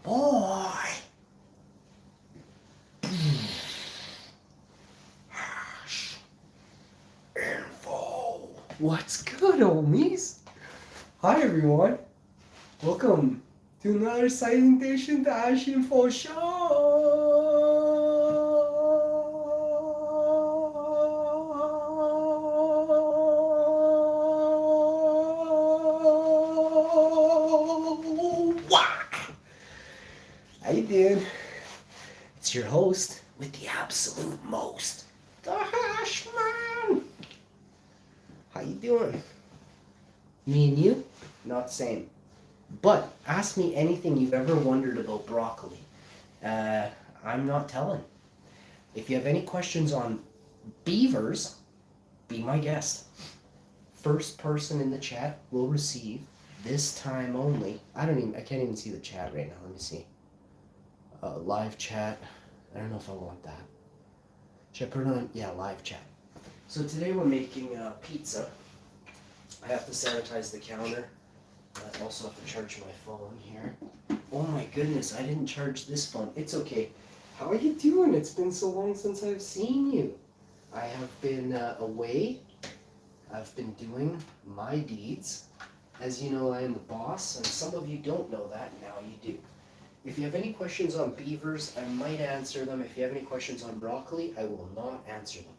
boy. Info. What's good, homies? Hi, everyone. Welcome to another exciting edition to Ash Info Show. How you doing? It's your host with the absolute most, the Hash Man. How you doing? Me and you, not the same. But ask me anything you've ever wondered about broccoli. I'm not telling. If you have any questions on beavers, be my guest. First person in the chat will receive, this time only. I can't even see the chat right now. Let me see. Live chat. I don't know if I want that. Should I put it on? Yeah, live chat. So today we're making pizza. I have to sanitize the counter. I also have to charge my phone here. Oh my goodness, I didn't charge this phone. It's okay. How are you doing? It's been so long since I've seen you. I have been away. I've been doing my deeds. As you know, I am the boss, and some of you don't know that. Now you do. If you have any questions on beavers, I might answer them. If you have any questions on broccoli, I will not answer them.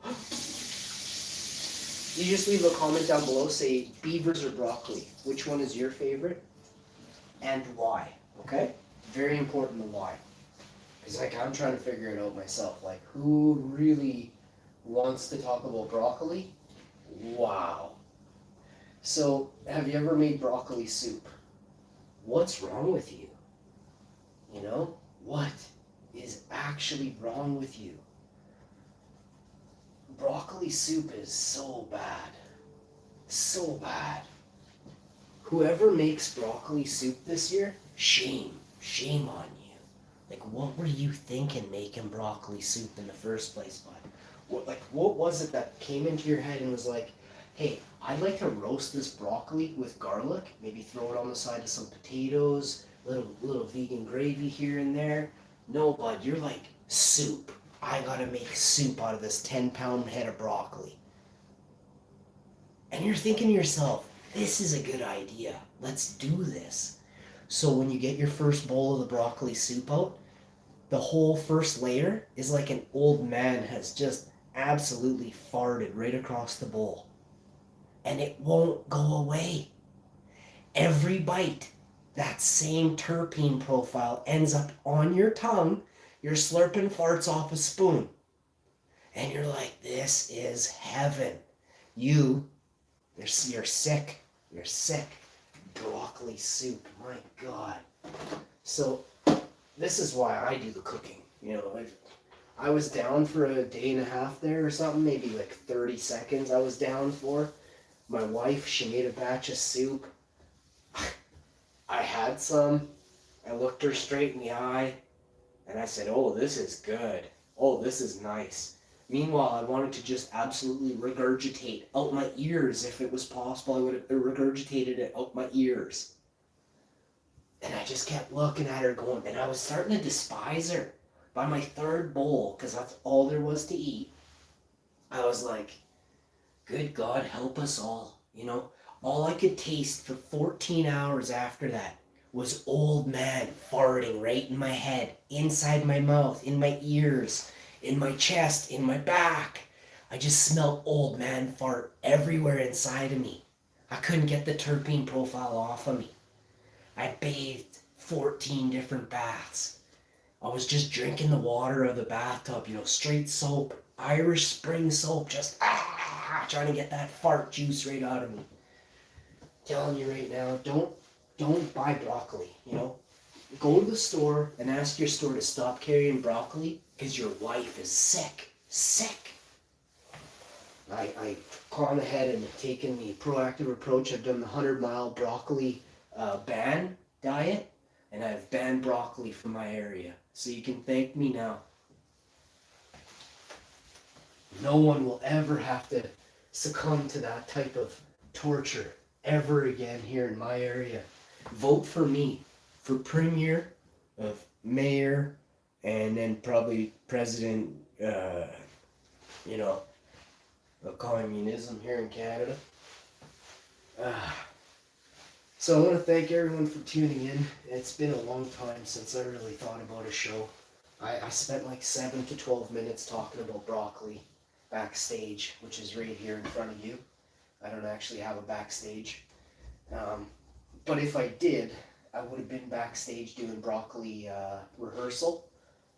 You just leave a comment down below, say beavers or broccoli. Which one is your favorite and why? Okay? Very important the why. Because I'm trying to figure it out myself. Who really wants to talk about broccoli? Wow. So, have you ever made broccoli soup? What's wrong with you? You know, what is actually wrong with you? Broccoli soup is so bad. So bad. Whoever makes broccoli soup this year, shame. Shame on you. What were you thinking making broccoli soup in the first place, bud? What was it that came into your head and was like, hey, I'd like to roast this broccoli with garlic, maybe throw it on the side of some potatoes, little vegan gravy here and there. No, bud, you're like, soup. I gotta make soup out of this 10-pound head of broccoli. And you're thinking to yourself, this is a good idea. Let's do this. So when you get your first bowl of the broccoli soup out, the whole first layer is like an old man has just absolutely farted right across the bowl. And it won't go away. Every bite, that same terpene profile ends up on your tongue. You're slurping farts off a spoon. And you're like, this is heaven. You're sick. You're sick. Broccoli soup, my God. So, this is why I do the cooking. You know, I was down for a day and a half there or something, maybe 30 seconds I was down for. My wife, she made a batch of soup. I had some. I looked her straight in the eye. And I said, oh, this is good. Oh, this is nice. Meanwhile, I wanted to just absolutely regurgitate out my ears. If it was possible, I would have regurgitated it out my ears. And I just kept looking at her going, and I was starting to despise her. By my third bowl, because that's all there was to eat, I was like, good God, help us all. You know, all I could taste for 14 hours after that was old man farting right in my head, inside my mouth, in my ears, in my chest, in my back. I just smelled old man fart everywhere inside of me. I couldn't get the terpene profile off of me. I bathed 14 different baths. I was just drinking the water of the bathtub, straight soap, Irish Spring soap, just trying to get that fart juice right out of me. Telling you right now, don't buy broccoli, Go to the store and ask your store to stop carrying broccoli because your wife is sick. Sick. I've gone ahead and taken the proactive approach. I've done the 100-mile broccoli ban diet, and I've banned broccoli from my area. So you can thank me now. No one will ever have to succumb to that type of torture ever again here in my area. Vote for me for Premier of mayor, and then probably president, of communism here in Canada. So I want to thank everyone for tuning in. It's been a long time since I really thought about a show. I spent like 7 to 12 minutes talking about broccoli backstage, which is right here in front of you. I don't actually have a backstage. But if I did, I would have been backstage doing broccoli rehearsal,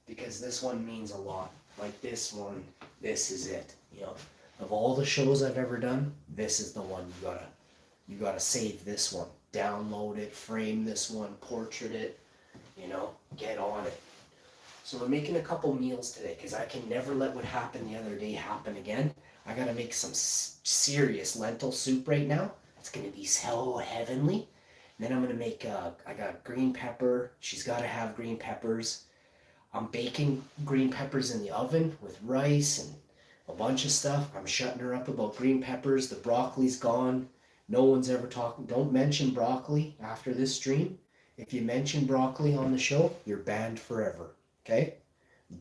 because this one means a lot. Like this one, this is it. Of all the shows I've ever done, this is the one you gotta save this one. Download it, frame this one, portrait it, get on it. So we're making a couple meals today, because I can never let what happened the other day happen again. I gotta make some serious lentil soup right now. It's gonna be so heavenly. And then I'm gonna make, I got green pepper. She's gotta have green peppers. I'm baking green peppers in the oven with rice and a bunch of stuff. I'm shutting her up about green peppers. The broccoli's gone. No one's ever talking. Don't mention broccoli after this stream. If you mention broccoli on the show, you're banned forever. Okay?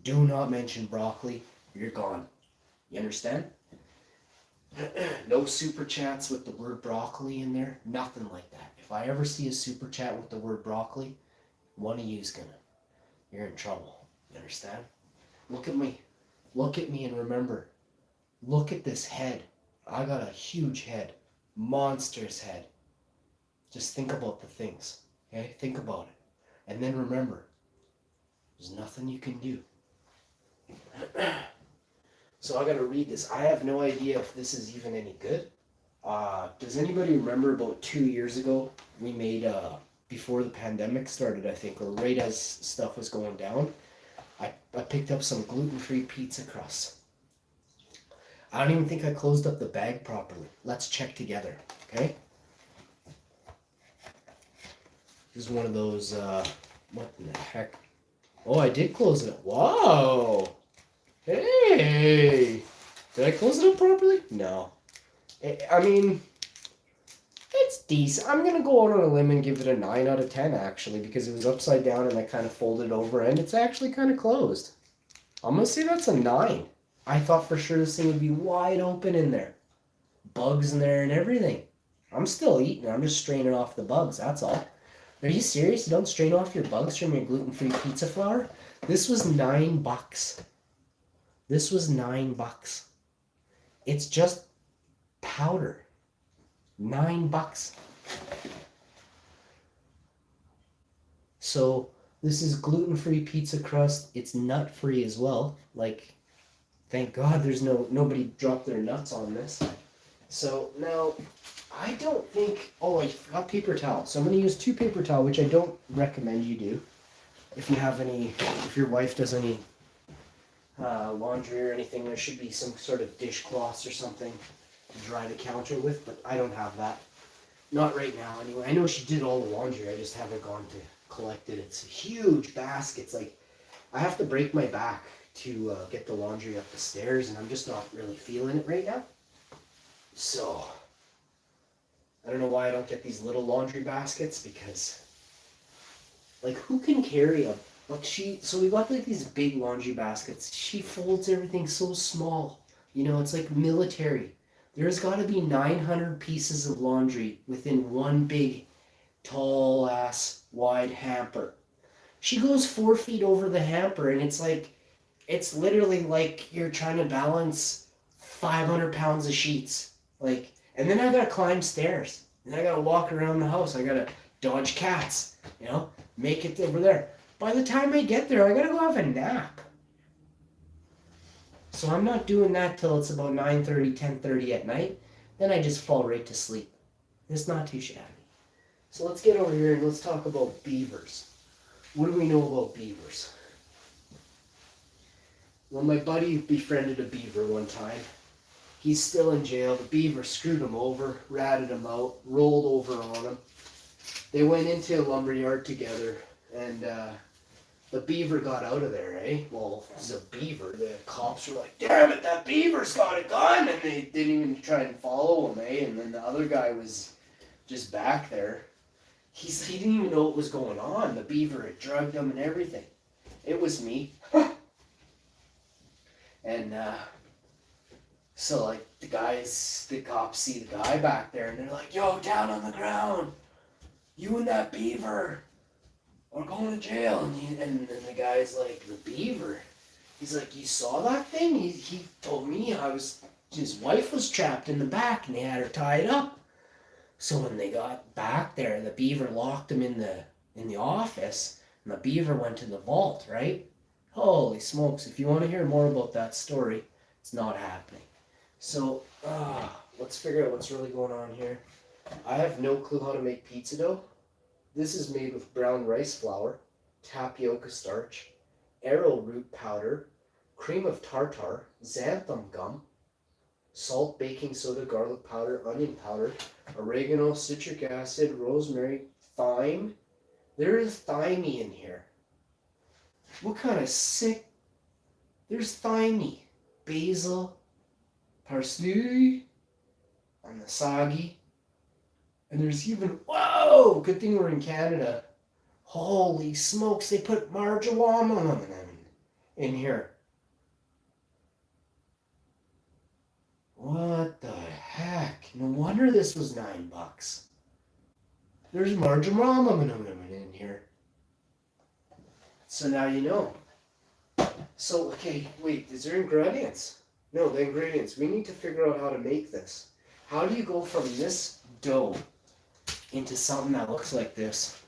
Do not mention broccoli. You're gone. You understand? No super chats with the word broccoli in there. Nothing like that. If I ever see a super chat with the word broccoli, one of you's gonna. You're in trouble. You understand? Look at me. Look at me and remember. Look at this head. I got a huge head. Monstrous head. Just think about the things. Okay? Think about it. And then remember, there's nothing you can do. So I gotta read this. I have no idea if this is even any good. Does anybody remember about 2 years ago, we made, before the pandemic started, I think, or right as stuff was going down, I picked up some gluten-free pizza crusts. I don't even think I closed up the bag properly. Let's check together, okay? This is one of those, what the heck? Oh, I did close it up. Wow! Hey! Did I close it up properly? No. I mean, it's decent. I'm going to go out on a limb and give it a 9 out of 10, actually, because it was upside down and I kind of folded over, and it's actually kind of closed. I'm going to say that's a 9. I thought for sure this thing would be wide open in there. Bugs in there and everything. I'm still eating. I'm just straining off the bugs, that's all. Are you serious? You don't strain off your bugs from your gluten-free pizza flour? This was $9. This was $9. It's just powder. $9. So this is gluten-free pizza crust. It's nut-free as well. Like, thank God there's nobody dropped their nuts on this. So now, I don't think, oh, I forgot paper towel. So I'm going to use 2 paper towel, which I don't recommend you do. If your wife does any laundry or anything, there should be some sort of dishcloths or something to dry the counter with, but I don't have that. Not right now, anyway. I know she did all the laundry, I just haven't gone to collect it. It's a huge basket. It's like, I have to break my back to get the laundry up the stairs, and I'm just not really feeling it right now. So, I don't know why I don't get these little laundry baskets, because, like, who can carry a, like, so we got, like, these big laundry baskets. She folds everything so small. It's like military. There's got to be 900 pieces of laundry within one big, tall-ass, wide hamper. She goes 4 feet over the hamper, and it's literally like you're trying to balance 500 pounds of sheets. And then I gotta climb stairs. And I gotta walk around the house. I gotta dodge cats, make it over there. By the time I get there, I gotta go have a nap. So I'm not doing that till it's about 9:30, 10:30 at night. Then I just fall right to sleep. It's not too shabby. So let's get over here and let's talk about beavers. What do we know about beavers? Well, my buddy befriended a beaver one time. He's still in jail. The beaver screwed him over, ratted him out, rolled over on him. They went into a lumberyard together, and the beaver got out of there, eh? Well, it was a beaver. The cops were like, damn it, that beaver's got a gun! And they didn't even try and follow him, eh? And then the other guy was just back there. he didn't even know what was going on. The beaver had drugged him and everything. It was me. And so like the cops see the guy back there and they're like, yo, down on the ground. You and that beaver are going to jail. And then the guy's like, the beaver? He's like, you saw that thing? He told me his wife was trapped in the back and they had her tied up. So when they got back there, the beaver locked him in the office and the beaver went to the vault, right? Holy smokes, if you want to hear more about that story, it's not happening. So, let's figure out what's really going on here. I have no clue how to make pizza dough. This is made with brown rice flour, tapioca starch, arrowroot powder, cream of tartar, xanthan gum, salt, baking soda, garlic powder, onion powder, oregano, citric acid, rosemary, thyme. There is thyme in here. What kind of sick... There's thyme, basil, parsley, and the sagi. And there's even... Whoa! Good thing we're in Canada. Holy smokes, they put marjoram in here. What the heck? No wonder this was $9. There's marjoram in here. So now you know. So, okay, wait, is there ingredients? No, the ingredients. We need to figure out how to make this. How do you go from this dough into something that looks like this?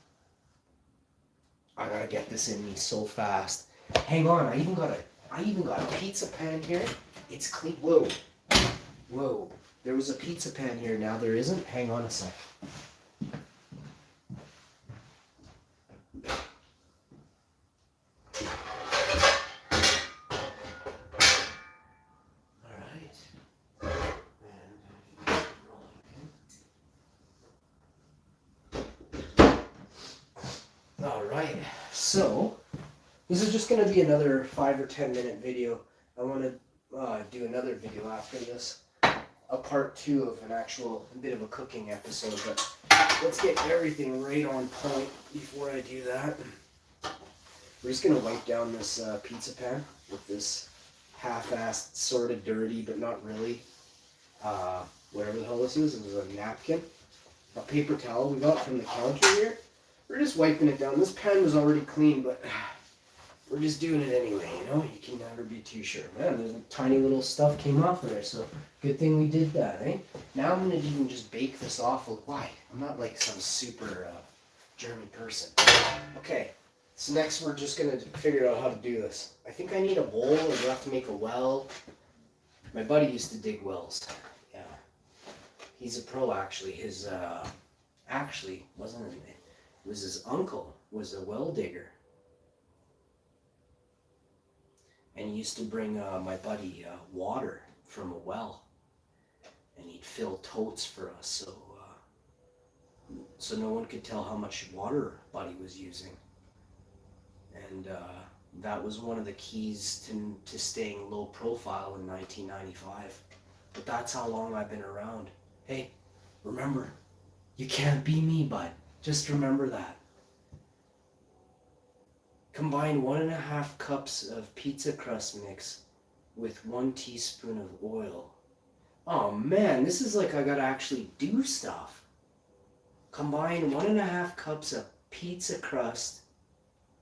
I gotta get this in me so fast. Hang on, I even got a pizza pan here. It's clean. Whoa. There was a pizza pan here, now there isn't. Hang on a sec. Alright, so this is just going to be another 5 or 10 minute video. I want to do another video after this, a part 2 of a bit of a cooking episode, but let's get everything right on point before I do that. We're just going to wipe down this pizza pan with this half-assed, sort of dirty, but not really, whatever the hell this is. It was a napkin, a paper towel we got from the counter here. We're just wiping it down. This pan was already clean, but we're just doing it anyway, you know? You can never be too sure. Man, there's a tiny little stuff came off of there, so good thing we did that, eh? Now I'm going to even just bake this off. Why? I'm not like some super German person. Okay, so next we're just going to figure out how to do this. I think I need a bowl, or do I have to make a well? My buddy used to dig wells. Yeah. He's a pro, actually. His, wasn't it? It was his uncle was a well digger. And he used to bring my buddy water from a well. And he'd fill totes for us so no one could tell how much water Buddy was using. And that was one of the keys to staying low profile in 1995. But that's how long I've been around. Hey, remember, you can't be me, bud. Just remember that. Combine 1.5 cups of pizza crust mix with 1 teaspoon of oil. Oh man, this is like I gotta actually do stuff. Combine 1.5 cups of pizza crust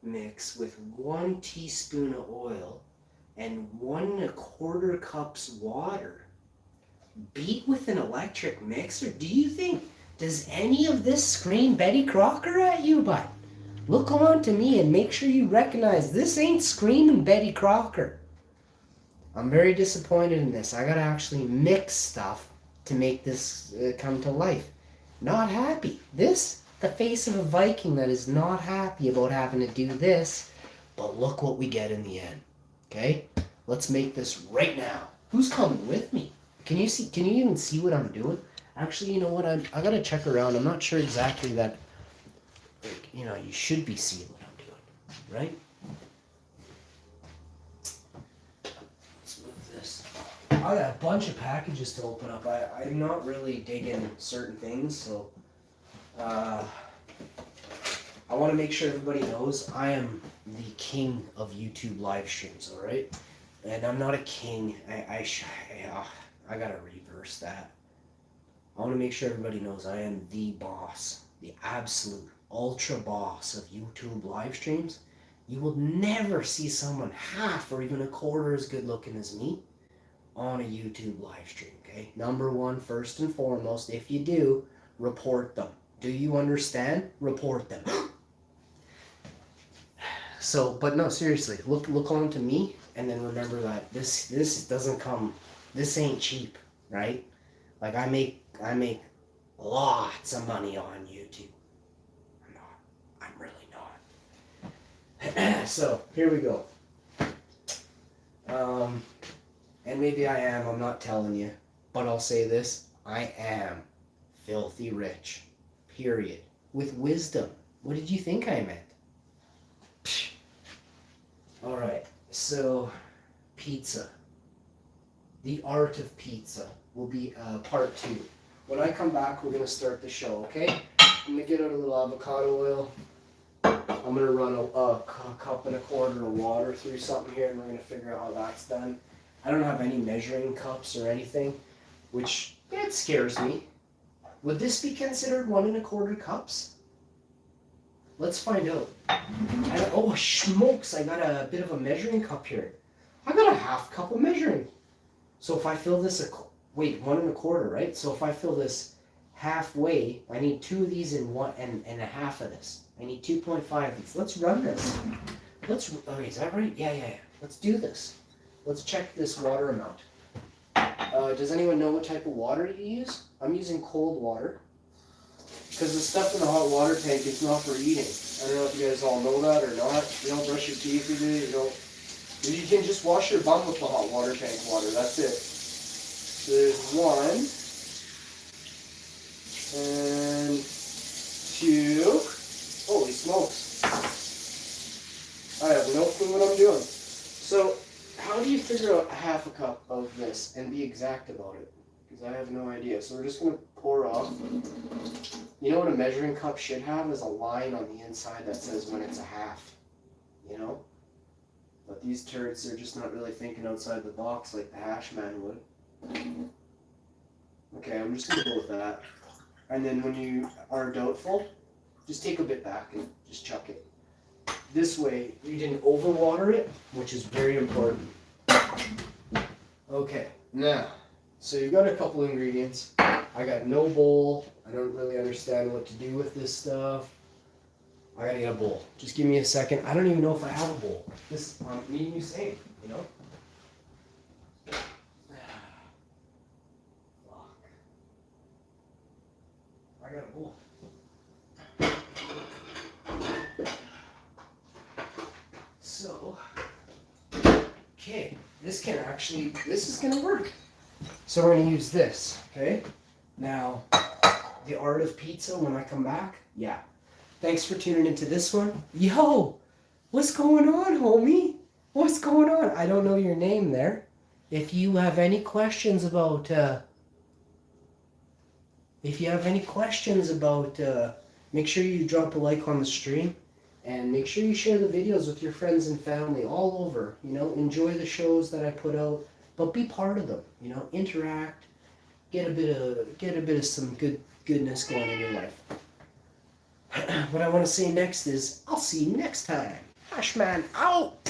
mix with 1 teaspoon of oil and 1.25 cups water. Beat with an electric mixer? Does any of this scream Betty Crocker at you, bud? Look on to me and make sure you recognize this ain't screaming Betty Crocker. I'm very disappointed in this. I gotta actually mix stuff to make this come to life. Not happy. This, the face of a Viking that is not happy about having to do this, but look what we get in the end. Okay? Let's make this right now. Who's coming with me? Can you even see what I'm doing? Actually, you know what? I gotta check around. I'm not sure exactly that. You know, you should be seeing what I'm doing, right? Let's move this. I got a bunch of packages to open up. I'm not really digging certain things, so I want to make sure everybody knows I am the king of YouTube live streams, all right? And I'm not a king. I gotta reverse that. I want to make sure everybody knows I am the boss, the absolute ultra boss of YouTube live streams. You will never see someone half or even a quarter as good looking as me on a YouTube live stream, okay? Number one, first and foremost, if you do, report them. Do you understand? Report them. So, but no, seriously, look on to me, and then remember that this doesn't come, this ain't cheap, right? Like I make lots of money on YouTube. I'm really not. So here we go. And maybe I am, I'm not telling you, but I'll say this, I am filthy rich, period, with wisdom. What did you think I meant? All right, so pizza, the art of pizza will be part 2. When I come back, we're gonna start the show, okay? I'm gonna get out a little avocado oil. I'm gonna run a cup and a quarter of water through something here, and we're gonna figure out how that's done. I don't have any measuring cups or anything, which it scares me. Would this be considered 1 1/4 cups? Let's find out. Oh, smokes, I got a bit of a measuring cup here. I got a 1/2 cup of measuring. So if I fill this, wait, 1 1/4, right? So if I fill this halfway, I need 2 of these and 1.5 of this. I need 2.5 of these. Let's run this. Okay, is that right? Yeah. Let's do this. Let's check this water amount. Does anyone know what type of water you use? I'm using cold water. Because the stuff in the hot water tank is not for eating. I don't know if you guys all know that or not. You don't brush your teeth with it. You can just wash your bum with the hot water tank water. That's it. So there's 1 and 2. Holy smokes. I have no clue what I'm doing. So how do you figure out 1/2 cup of this and be exact about it? Because I have no idea. So we're just going to pour off. You know what a measuring cup should have is a line on the inside that says when it's 1/2. You know? But these turds are just not really thinking outside the box like the hash man would. Okay, I'm just going to go with that. And then when you are doubtful, just take a bit back and just chuck it. This way, you didn't overwater it, which is very important. Okay, now, so you've got a couple ingredients. I got no bowl. I don't really understand what to do with this stuff. I gotta get a bowl. Just give me a second. I don't even know if I have a bowl. This, me and you same, you know? Fuck. I got a bowl. So, okay, this is gonna work. So we're gonna use this, okay? Now, the art of pizza when I come back, yeah. Thanks for tuning into this one. Yo, what's going on, homie? What's going on? I don't know your name there. If you have any questions about, make sure you drop a like on the stream. And make sure you share the videos with your friends and family all over. You know, enjoy the shows that I put out, but be part of them. You know, interact, get a bit of some goodness going in your life. What I want to say next is, I'll see you next time. Hashman out.